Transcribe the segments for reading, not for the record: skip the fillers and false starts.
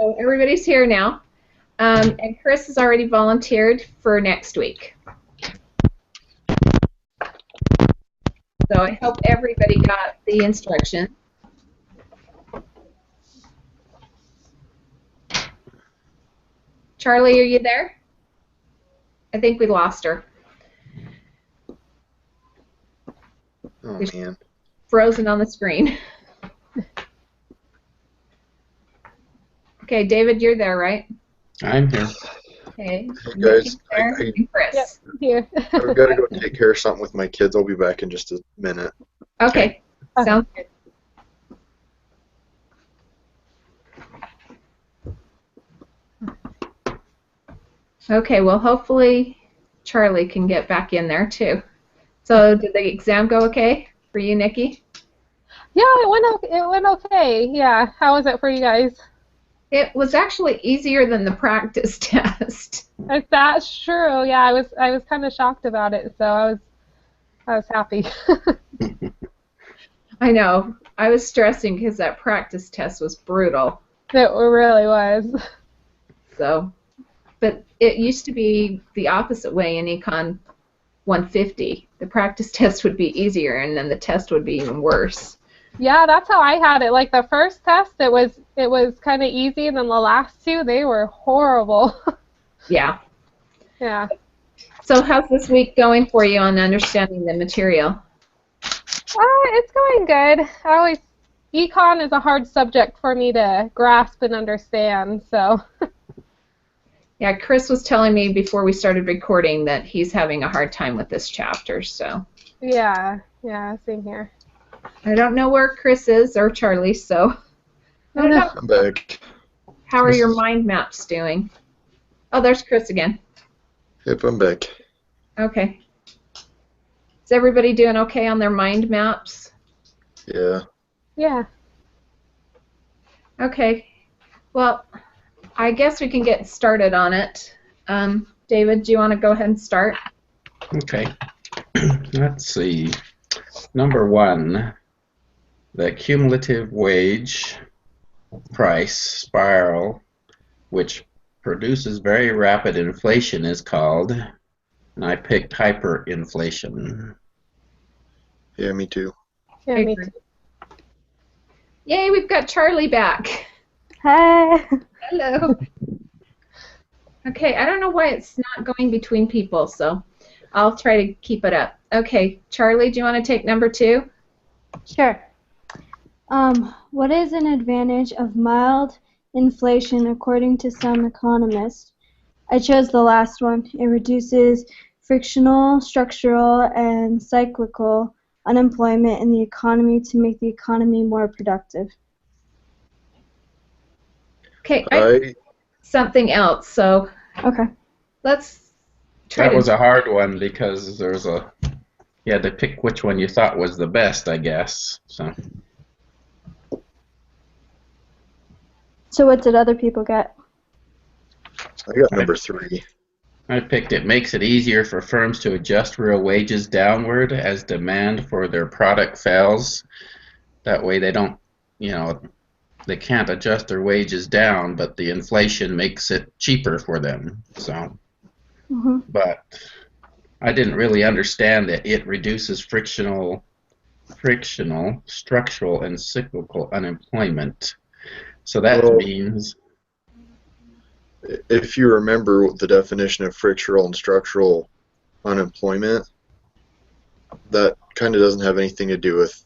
So everybody's here now. And Chris has already volunteered for next week. So I hope everybody got the instruction. Charlie, are you there? I think we lost her. Oh, man. Frozen on the screen. Okay, David, you're there, right? I'm here. Okay. Hey guys, There, and Chris. Yep, here. I've got to go take care of something with my kids. I'll be back in just a minute. Okay, sounds good. Okay, well, hopefully Charlie can get back in there too. So, did the exam go okay for you, Nikki? Yeah, it went okay. Yeah, how was it for you guys? It was actually easier than the practice test. If that's true, yeah, I was kind of shocked about it, so I was happy. I know. I was stressing because that practice test was brutal. It really was. So, but it used to be the opposite way in Econ 150. The practice test would be easier, and then the test would be even worse. Yeah, that's how I had it. Like the first test, it was kind of easy, and then the last two, they were horrible. Yeah. Yeah. So how's this week going for you on understanding the material? It's going good. Econ is a hard subject for me to grasp and understand, so. Yeah, Chris was telling me before we started recording that he's having a hard time with this chapter, so. Yeah, same here. I don't know where Chris is or Charlie, so. I don't know. I'm back. How are your mind maps doing? Oh, there's Chris again. Yep, I'm back. Okay. Is everybody doing okay on their mind maps? Yeah. Yeah. Okay. Well, I guess we can get started on it. David, do you want to go ahead and start? Okay. Let's see. Number 1, the cumulative wage price spiral, which produces very rapid inflation, is called, and I picked hyperinflation. Yeah, me too. Yeah, me too. Yay, we've got Charlie back. Hi. Hello. Okay, I don't know why it's not going between people, so I'll try to keep it up. Okay, Charlie, do you want to take number 2? Sure. What is an advantage of mild inflation according to some economists? I chose the last one. It reduces frictional, structural, and cyclical unemployment in the economy to make the economy more productive. Okay, something else, so Okay. let's try That was a hard one because you had to pick which one you thought was the best, I guess. So what did other people get? I got number 3. I picked it makes it easier for firms to adjust real wages downward as demand for their product falls. That way they don't, they can't adjust their wages down, but the inflation makes it cheaper for them. So, But I didn't really understand that it reduces frictional, structural, and cyclical unemployment. So that means, if you remember the definition of frictional and structural unemployment, that kind of doesn't have anything to do with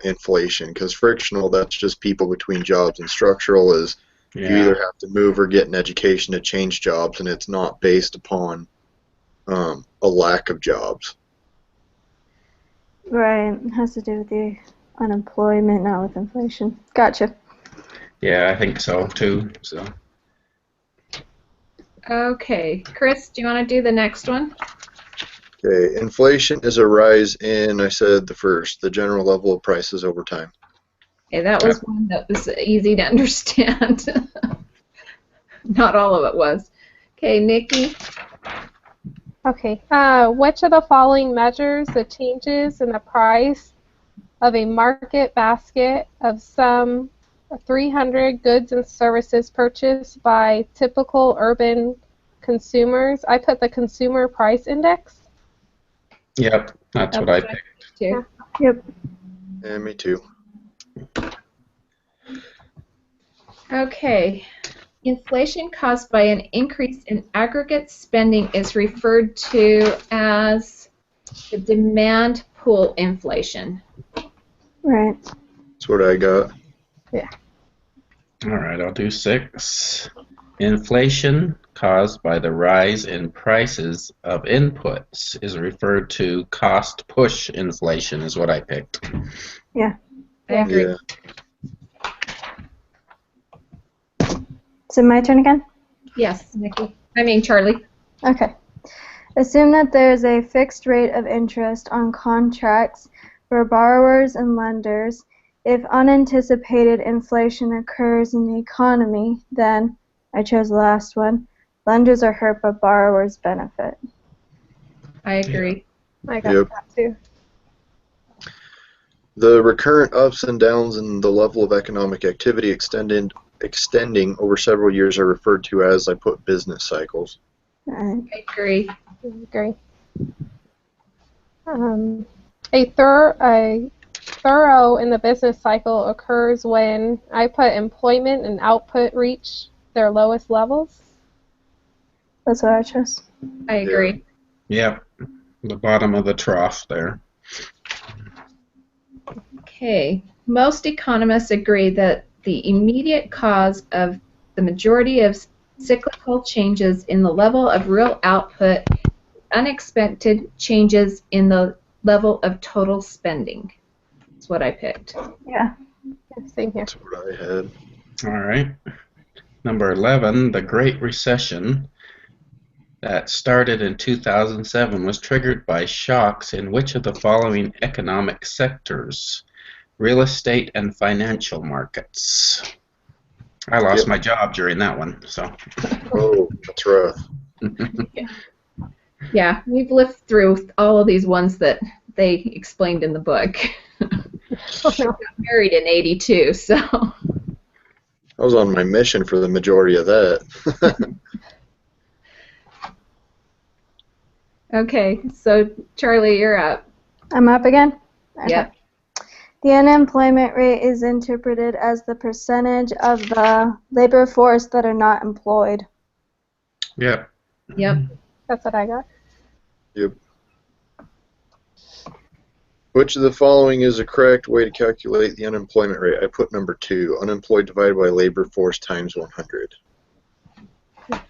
inflation, because frictional, that's just people between jobs, and structural is you either have to move or get an education to change jobs, and it's not based upon a lack of jobs. Right. It has to do with the unemployment, not with inflation. Gotcha. Yeah, I think so too. So. Okay, Chris, do you want to do the next one? Okay, inflation is a rise in, I said the general level of prices over time. Okay, that was one that was easy to understand. Not all of it was. Okay, Nikki. Okay. Which of the following measures the changes in the price of a market basket of some 300 goods and services purchased by typical urban consumers. I put the consumer price index. Yep, that's what I picked. Too. Yep. Yeah, me too. Okay. Inflation caused by an increase in aggregate spending is referred to as the demand pool inflation. Right. That's what I got. All right, I'll do 6. Inflation caused by the rise in prices of inputs is referred to cost push inflation, is what I picked. I agree. Yeah. Is it my turn again? Yes, Nikki. I mean, Charlie. Okay. Assume that there is a fixed rate of interest on contracts for borrowers and lenders. If unanticipated inflation occurs in the economy, then, I chose the last one, lenders are hurt but borrowers benefit. I agree. I got Yep. that too. The recurrent ups and downs in the level of economic activity extending over several years are referred to as, I put, business cycles. Right. I agree. I agree. A thorough in the business cycle occurs when I put employment and output reach their lowest levels. That's what I chose. I agree. Yep, the bottom of the trough there. Okay. Most economists agree that the immediate cause of the majority of cyclical changes in the level of real output is unexpected changes in the level of total spending. That's what I picked. Yeah. Yeah, same here. That's what I had. All right. Number 11, the Great Recession that started in 2007 was triggered by shocks in which of the following economic sectors? Real estate and financial markets. I lost Yep. my job during that one, so. Oh, that's rough. Yeah, we've lived through all of these ones that they explained in the book. Oh, no. Got married in '82, so. I was on my mission for the majority of that. Okay, so Charlie, you're up. I'm up again? Okay. Yep. The unemployment rate is interpreted as the percentage of the labor force that are not employed. Yep. Yep. That's what I got. Yep. Which of the following is the correct way to calculate the unemployment rate? I put number 2, unemployed divided by labor force times 100. That's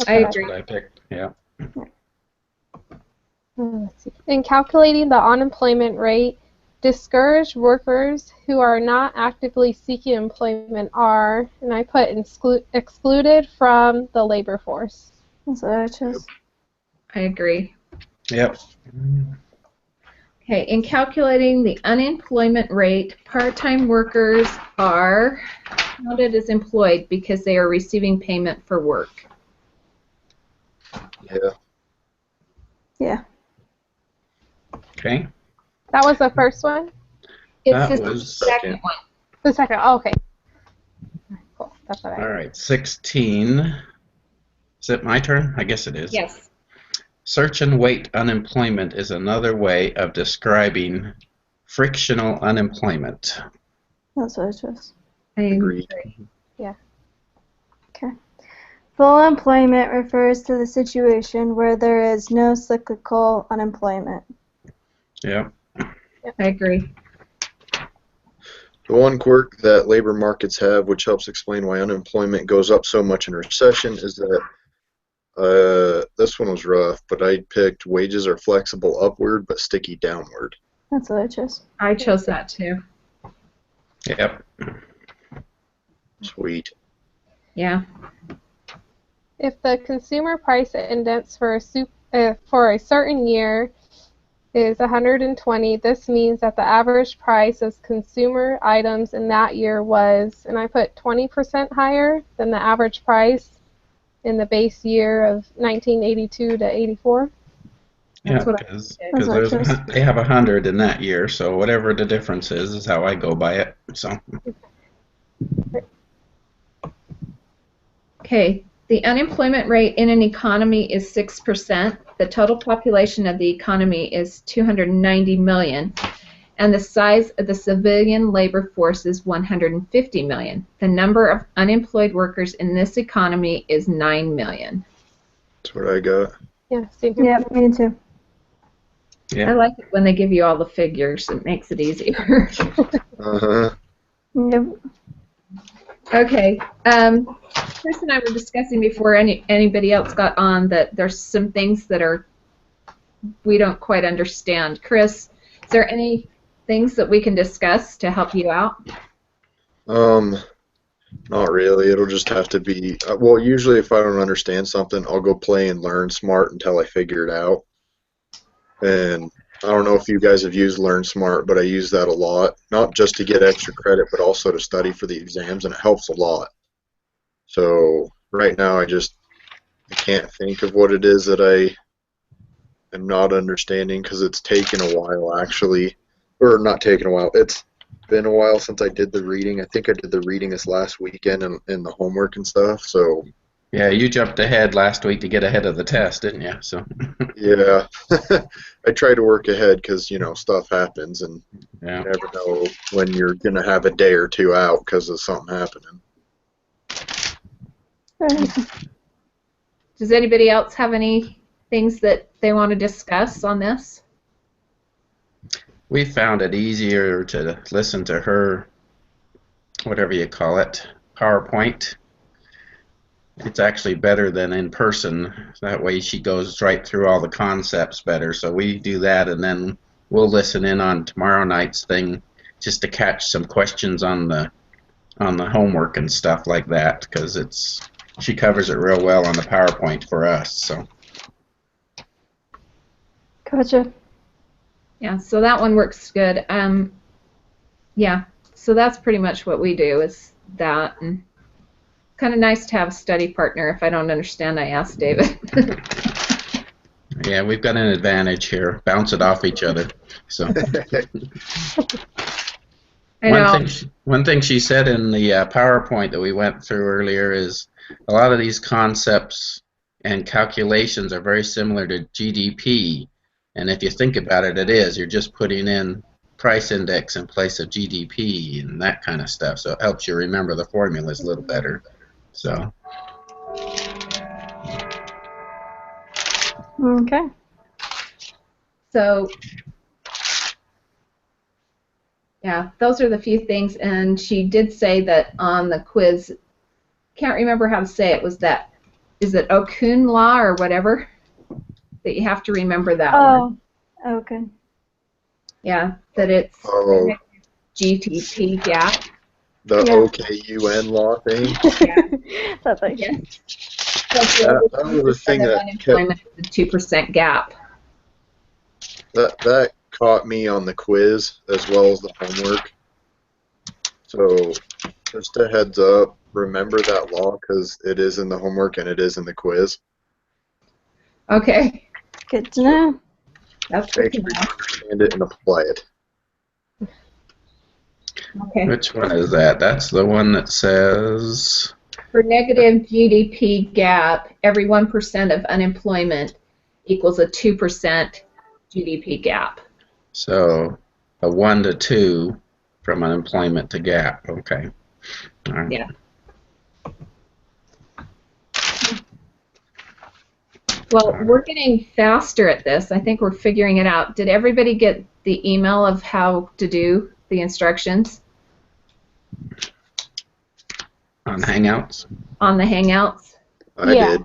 I what agree. What I picked. Yeah. Let's see. In calculating the unemployment rate, discouraged workers who are not actively seeking employment are, and I put excluded from the labor force. That's what I chose. I agree. Yep. Okay, in calculating the unemployment rate, part-time workers are counted as employed because they are receiving payment for work. Yeah. Yeah. Okay. That was the first one? It's That the was second one. The second. Oh, okay. Cool. That's what I All right. 16. Is it my turn? I guess it is. Yes. Search and weight unemployment is another way of describing frictional unemployment. That's what I chose. I Agreed. Okay. Full employment refers to the situation where there is no cyclical unemployment. Yep. I agree. The one quirk that labor markets have, which helps explain why unemployment goes up so much in recession, is that this one was rough, but I picked wages are flexible upward but sticky downward. That's what I chose. I chose that too. Yep. Sweet. Yeah. If the consumer price index for a certain year is 120, this means that the average price of consumer items in that year was, and I put 20% higher than the average price in the base year of 1982 to 84. Yeah, That's what I because That's what I chose. they have 100 in that year, so whatever the difference is how I go by it. So. Okay, the unemployment rate in an economy is 6%. The total population of the economy is 290 million, and the size of the civilian labor force is 150 million. The number of unemployed workers in this economy is 9 million. That's what I got. Yeah, same here. Yeah, me too. Yeah. I like it when they give you all the figures. It makes it easier. Uh-huh. Yep. Okay. Chris and I were discussing before anybody else got on that there's some things that we don't quite understand. Chris, is there any things that we can discuss to help you out? Not really. It'll just have to be, well, usually if I don't understand something, I'll go play and learn smart until I figure it out. And I don't know if you guys have used Learn Smart, but I use that a lot, not just to get extra credit, but also to study for the exams, and it helps a lot. So right now I can't think of what it is that I am not understanding, because it's taken a while actually, or not taken a while. It's been a while since I did the reading. I think I did the reading this last weekend and the homework and stuff. So Yeah, you jumped ahead last week to get ahead of the test, didn't you? So yeah, I try to work ahead because stuff happens, and yeah. you never know when you're gonna have a day or two out because of something happening. Does anybody else have any things that they want to discuss on this? We found it easier to listen to her, whatever you call it, PowerPoint. It's actually better than in person. That way she goes right through all the concepts better. So we do that, and then we'll listen in on tomorrow night's thing just to catch some questions on the homework and stuff like that, because she covers it real well on the PowerPoint for us. So Gotcha. Yeah, so that one works good. Yeah, so that's pretty much what we do is that. And kind of nice to have a study partner. If I don't understand, I ask David. yeah, we've got an advantage here. Bounce it off each other. So I know. one thing she said in the PowerPoint that we went through earlier is a lot of these concepts and calculations are very similar to GDP. And if you think about it, it is. You're just putting in price index in place of GDP and that kind of stuff. So it helps you remember the formulas a little better. So Okay. So yeah, those are the few things. And she did say that on the quiz, can't remember how to say it, is it Okun law or whatever? That you have to remember that one. Oh, okay. Yeah, that it's Oh, GDP gap. the Yeah. OKUN law thing. That's like, Yes. That was the thing that unemployment is a 2% gap. that caught me on the quiz as well as the homework. So just a heads up, remember that law because it is in the homework and it is in the quiz. Okay, good to know. that's good Make to sure you know. understand it and apply it. Okay. which one is that? That's the one that says For negative GDP gap, every 1% of unemployment equals a 2% GDP gap. so a 1 to 2 from unemployment to gap. Okay. All right. Yeah. Well, we're getting faster at this. I think we're figuring it out. Did everybody get the email of how to do the instructions On Hangouts. on the Hangouts? I Yeah. did.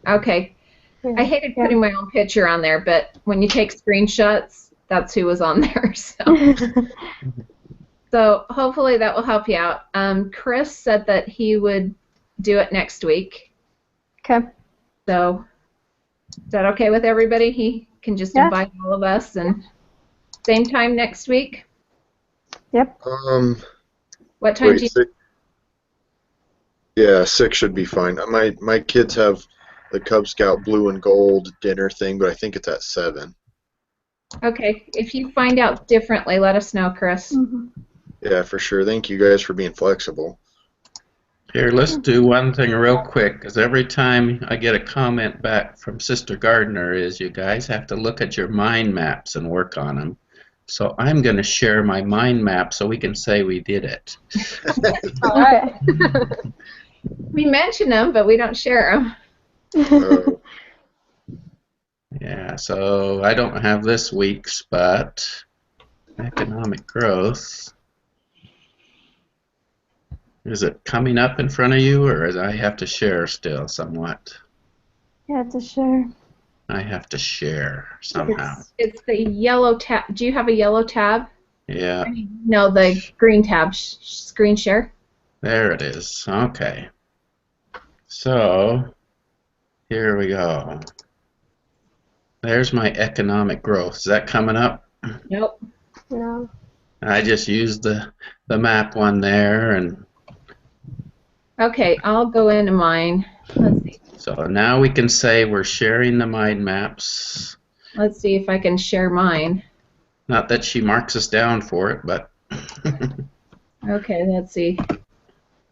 Okay. Yeah. I hated putting my own picture on there, but when you take screenshots, that's who was on there. So hopefully that will help you out. Chris said that he would do it next week. Okay. So is that okay with everybody? He can just Yeah. invite all of us and same time next week? Yep. What time do Wait, you 6? Yeah, 6 should be fine. My kids have the Cub Scout blue and gold dinner thing, but I think it's at 7. Okay, if you find out differently, let us know, Chris. Mhm. Yeah, for sure. Thank you guys for being flexible. Here, let's do one thing real quick, because every time I get a comment back from Sister Gardner is you guys have to look at your mind maps and work on them. So I'm going to share my mind map so we can say we did it. All right. We mention them, but we don't share them. Uh, Yeah, so I don't have this week's, but economic growth. Is it coming up in front of you, or do I have to share still somewhat? You have to share. I have to share somehow. It's the yellow tab. Do you have a yellow tab? Yeah, No, the green tab. Screen share. there it is. Okay. So, here we go. There's my economic growth. Is that coming up? Nope. No. I just used the map one there, and Okay, I'll go into mine. Let's see. so now we can say we're sharing the mind maps. Let's see if I can share mine. Not that she marks us down for it, but Okay, let's see.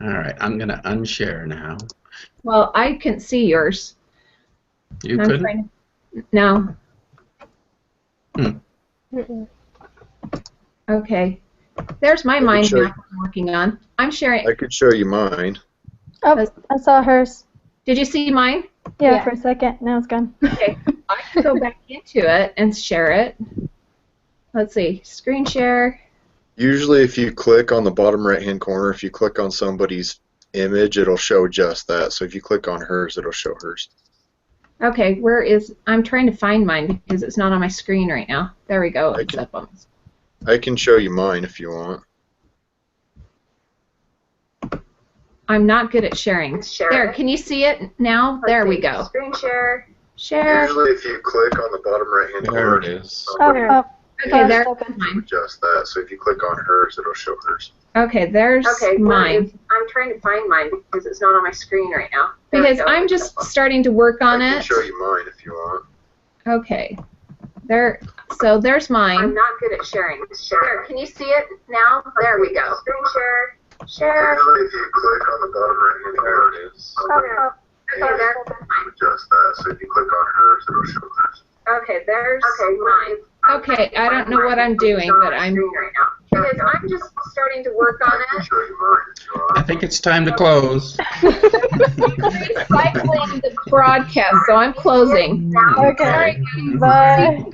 all right, I'm gonna unshare now. Well, I can see yours. You I'm couldn't? trying to- No. Mm-mm. Okay. There's my can mind show map I'm working on. I'm sharing. I could show you mine. Oh, I saw hers. Did you see mine? Yeah, Yeah. for a second. Now it's gone. Okay. I can go back into it and share it. Let's see. Screen share. Usually if you click on the bottom right-hand corner, if you click on somebody's image, it'll show just that. So if you click on hers, it'll show hers. Okay, where is... I'm trying to find mine because it's not on my screen right now. There we go. It's up on I can show you mine if you want. I'm not good at sharing. There, can you see it now? There we go. Screen share. Share. Usually if you click on the bottom right-hand There corner, it is. Oh, somebody oh, Okay, there's open. mine. adjust that. So if you click on hers, it'll show hers. Okay, there's mine. I'm trying to find mine because it's not on my screen right now. Because I'm just starting to work on I can it. show you mine if you want. Okay. There. So there's I'm mine. not good at sharing. Share. Can you see it now? There we go. Screen share. Share. Usually if you click on the bottom right-hand corner, it is. Okay, there's mine. Adjust that. So if you click on hers, it'll show hers. Okay, there's mine. Okay, I don't know what I'm doing, but I'm... Right now. Because I'm just starting to work on I can it. show you mine if you want. I think it's time to close. recycling the broadcast, so I'm closing. Okay. Okay. Bye.